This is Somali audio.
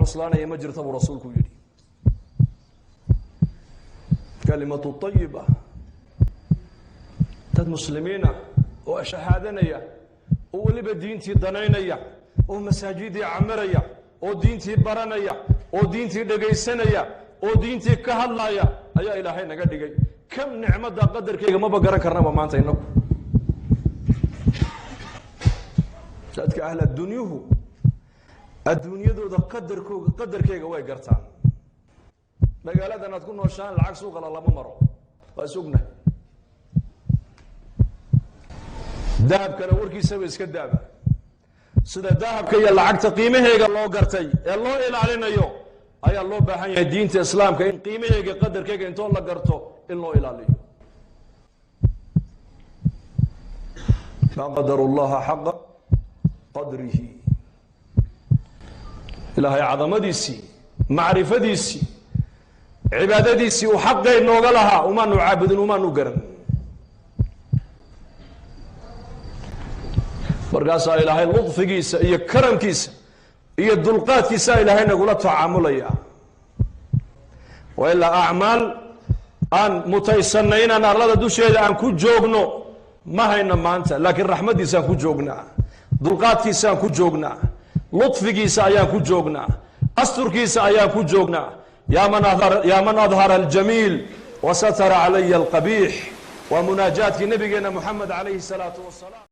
عصلانة يمجر ثبو رسولك يدي كلمة الطيبة تد مسلمين وشهادنيا ولبا دينتي دنينيا ومساجدي عمريا ودينتي برانيا ودينتي دغيسنيا ودينتي كهلايا ايا الهي نغا دغاي كم نعمه قدركيغا ما بغران كرنا ما انت انكو dadka ahla dunyuhu adduunyadooda qadarkeyga way gartaan magaaladan aad ku nooshaan lacag suuqa lama maro waa sugna dahabkana warkiisa way iska daaba sida dahabka iyo lacagta qiimaheega loo gartay ee loo ilaalinayo ayaa loo baahan yahay diinta islaamka in qiimaheega qadarkeyga inta la garto in loo ilaaliyo ma qadarullaha haqqa قدره إلهي عظمتيسي معرفتيسي عبادتيسي وحقه نوغا لها وما نعابد وما نقرن مرقاسا إلهي لطف كيسا إيا كرم كيسا إيا الدلقات كيسا إلهي نقول تعامليا وإلا أعمال أن متيسنين أن الله دوشي أن كو جوغنو ما هينا ما أنت لكن رحمتي سان كو جوغنا dulqaadkiisaan ku joognaa lutfigiisa ayaan ku joognaa asturkiisa ayaan ku joognaa yaa man adhara aljamiil wasatara calaya alqabiix waa munaajaadkii nabigeena moxamed calayhi salaatu wasalaam